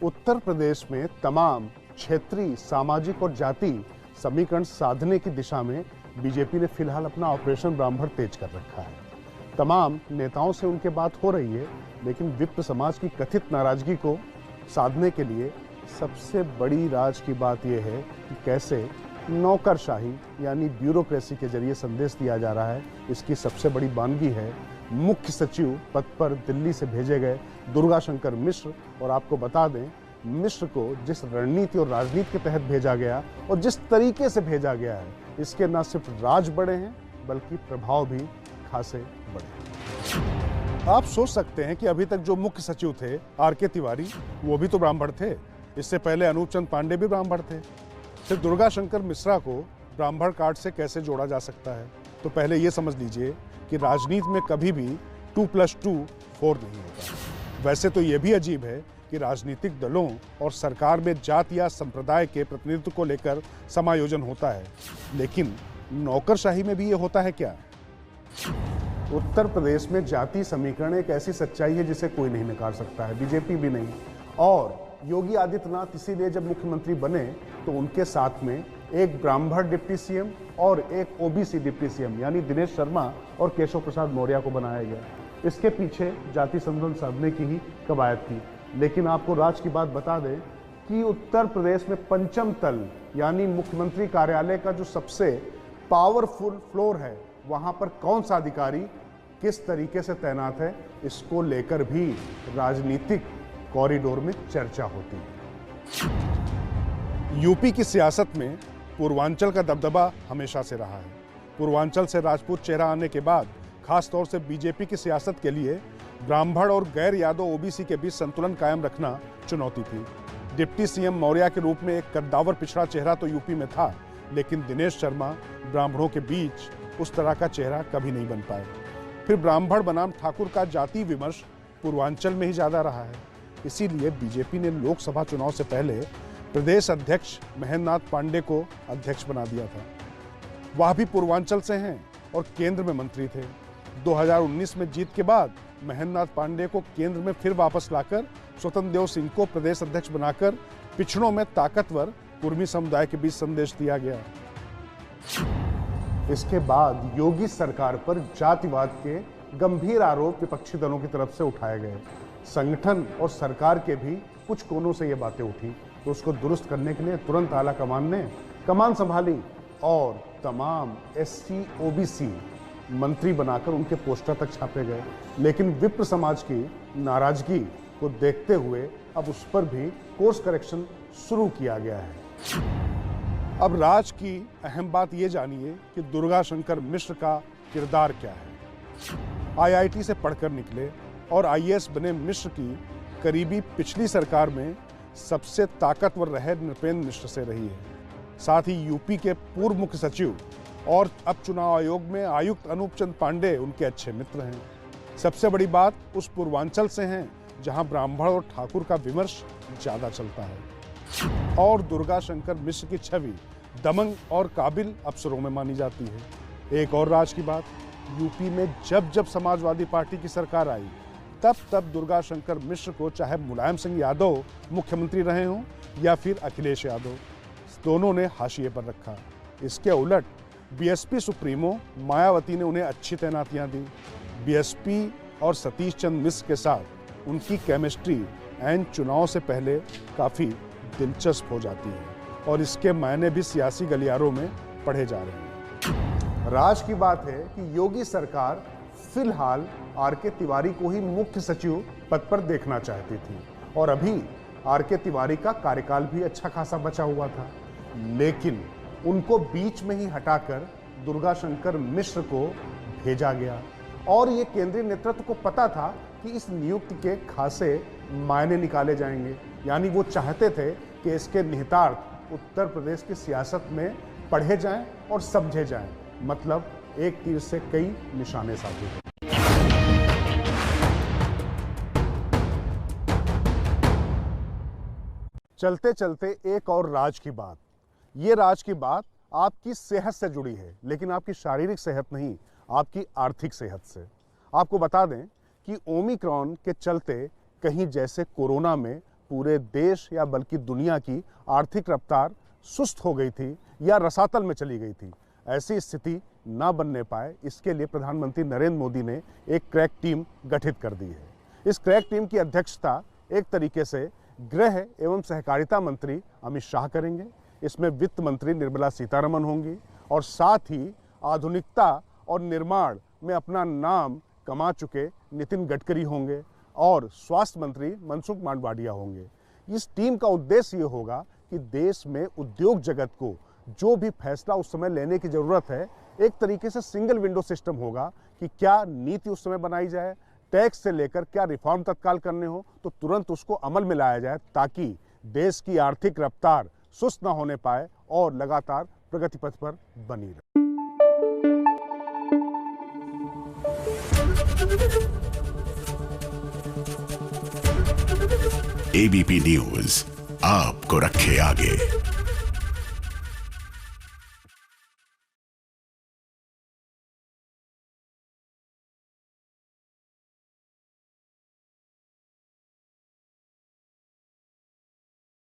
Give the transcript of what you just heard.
उत्तर प्रदेश में तमाम क्षेत्रीय, सामाजिक और जाति समीकरण साधने की दिशा में बीजेपी ने फिलहाल अपना ऑपरेशन ब्राह्मण तेज कर रखा है। तमाम नेताओं से उनके बात हो रही है, लेकिन विप्र समाज की कथित नाराजगी को साधने के लिए सबसे बड़ी राज की बात यह है कि कैसे नौकरशाही यानी ब्यूरोक्रेसी के जरिए संदेश दिया जा रहा है। इसकी सबसे बड़ी बानगी है मुख्य सचिव पद पर दिल्ली से भेजे गए दुर्गाशंकर मिश्र। और आपको बता दें, मिश्र को जिस रणनीति और राजनीति के तहत भेजा गया और जिस तरीके से भेजा गया है, इसके न सिर्फ राज बड़े हैं बल्कि प्रभाव भी खासे बड़े हैं। आप सोच सकते हैं कि अभी तक जो मुख्य सचिव थे आर.के. तिवारी, वो भी तो ब्राह्मण थे। इससे पहले अनूप चंद पांडे भी ब्राह्मण थे। फिर दुर्गाशंकर मिश्रा को ब्राह्मण कार्ड से कैसे जोड़ा जा सकता है? तो पहले ये समझ लीजिए कि राजनीति में कभी भी 2+2 4 नहीं होता। वैसे तो ये भी अजीब है कि राजनीतिक दलों और सरकार में जाति या संप्रदाय के प्रतिनिधित्व को लेकर समायोजन होता है, लेकिन नौकरशाही में भी ये होता है क्या? उत्तर प्रदेश में जाति समीकरण एक ऐसी सच्चाई है जिसे कोई नहीं नकार सकता है, बीजेपी भी नहीं। और योगी आदित्यनाथ इसीलिए जब मुख्यमंत्री बने तो उनके साथ में एक ब्राह्मण डिप्टी सीएम और एक ओबीसी डिप्टी सीएम यानी दिनेश शर्मा और केशव प्रसाद मौर्य को बनाया गया। इसके पीछे जाति संबंध साधने की ही कवायद थी। लेकिन आपको राज की बात बता दें कि उत्तर प्रदेश में पंचम तल यानी मुख्यमंत्री कार्यालय का जो सबसे पावरफुल फ्लोर है, वहां पर कौन सा अधिकारी किस तरीके से तैनात है, इसको लेकर भी राजनीतिक कॉरिडोर में चर्चा होती है। यूपी की सियासत में पूर्वांचल का दबदबा हमेशा से रहा है। पूर्वांचल से राजपूत चेहरा आने के बाद खास तौर से बीजेपी की सियासत के लिए ब्राह्मण और गैर यादव ओबीसी के बीच संतुलन कायम रखना चुनौती थी। डिप्टी सीएम मौर्य के रूप में एक कद्दावर पिछड़ा चेहरा तो यूपी में था, लेकिन दिनेश शर्मा ब्राह्मणों के बीच उस तरह का चेहरा कभी नहीं बन पाए। फिर ब्राह्मण बनाम ठाकुर का जाति विमर्श पूर्वांचल में ही ज्यादा रहा है। इसीलिए बीजेपी ने लोकसभा चुनाव से पहले प्रदेश अध्यक्ष महेंद्रनाथ पांडे को अध्यक्ष बना दिया था। वह भी पूर्वांचल से हैं और केंद्र में मंत्री थे। 2019 में जीत के बाद महेंद्रनाथ पांडे को केंद्र में फिर वापस लाकर स्वतंत्र देव सिंह को प्रदेश अध्यक्ष बनाकर पिछड़ों में ताकतवर कुर्मी समुदाय के बीच संदेश दिया गया। इसके बाद योगी सरकार पर जातिवाद के गंभीर आरोप विपक्षी दलों की तरफ से उठाए गए। संगठन और सरकार के भी कुछ कोनों से ये बातें उठी, तो उसको दुरुस्त करने के लिए तुरंत आला कमान ने कमान संभाली और तमाम एससी ओबीसी मंत्री बनाकर उनके पोस्टर तक छापे गए। लेकिन विप्र समाज की नाराजगी को देखते हुए अब उस पर भी कोर्स करेक्शन शुरू किया गया है। अब राज की अहम बात ये जानिए कि दुर्गाशंकर मिश्र का किरदार क्या है। आईआईटी से पढ़कर निकले और आईएएस बने मिश्र की करीबी पिछली सरकार में सबसे ताकतवर रहे नृपेंद्र मिश्र से रही है। साथ ही यूपी के पूर्व मुख्य सचिव और अब चुनाव आयोग में आयुक्त अनूप चंद पांडे उनके अच्छे मित्र हैं। सबसे बड़ी बात उस पूर्वांचल से हैं जहां ब्राह्मण और ठाकुर का विमर्श ज्यादा चलता है। और दुर्गाशंकर मिश्र की छवि दमंग और काबिल अफसरों में मानी जाती है। एक और राज की बात, यूपी में जब जब समाजवादी पार्टी की सरकार आई तब तब दुर्गाशंकर मिश्र को चाहे मुलायम सिंह यादव मुख्यमंत्री रहे हों या फिर अखिलेश यादव, दोनों ने हाशिए पर रखा। इसके उलट बीएसपी सुप्रीमो मायावती ने उन्हें अच्छी तैनातियां दी। बीएसपी और सतीश चंद्र मिश्र के साथ उनकी केमिस्ट्री एंड चुनाव से पहले काफ़ी दिलचस्प हो जाती है और इसके मायने भी सियासी गलियारों में पढ़े जा रहे हैं। राज की बात है कि योगी सरकार फिलहाल आर.के. तिवारी को ही मुख्य सचिव पद पर देखना चाहती थी और अभी आर.के. तिवारी का कार्यकाल भी अच्छा खासा बचा हुआ था, लेकिन उनको बीच में ही हटाकर दुर्गाशंकर मिश्र को भेजा गया। और ये केंद्रीय नेतृत्व को पता था कि इस नियुक्ति के खासे मायने निकाले जाएंगे, यानी वो चाहते थे कि इसके निहितार्थ उत्तर प्रदेश की सियासत में पढ़े जाएं और समझे जाएं। मतलब एक तीर से कई निशाने साधे हैं। चलते चलते एक और राज की बात। ये राज की बात आपकी सेहत से जुड़ी है, लेकिन आपकी शारीरिक सेहत नहीं, आपकी आर्थिक सेहत से। आपको बता दें कि ओमिक्रॉन के चलते कहीं जैसे कोरोना में पूरे देश या बल्कि दुनिया की आर्थिक रफ्तार सुस्त हो गई थी या रसातल में चली गई थी। ऐसी स्थिति ना बनने पाए, इसके लिए प्रधानमंत्री नरेंद्र मोदी ने एक क्रैक टीम गठित कर दी है। इस क्रैक टीम की अध्यक्षता एक तरीके से गृह एवं सहकारिता मंत्री अमित शाह करेंगे। इसमें वित्त मंत्री निर्मला सीतारमण होंगी और साथ ही आधुनिकता और निर्माण में अपना नाम कमा चुके नितिन गडकरी होंगे और स्वास्थ्य मंत्री मनसुख मांडवाडिया होंगे। इस टीम का उद्देश्य ये होगा कि देश में उद्योग जगत को जो भी फैसला उस समय लेने की जरूरत है, एक तरीके से सिंगल विंडो सिस्टम होगा कि क्या नीति उस समय बनाई जाए, टैक्स से लेकर क्या रिफॉर्म तत्काल करने हो तो तुरंत उसको अमल में लाया जाए, ताकि देश की आर्थिक रफ्तार सुस्त न होने पाए और लगातार प्रगति पथ पर बनी रहे। एबीपी न्यूज आपको रखे आगे।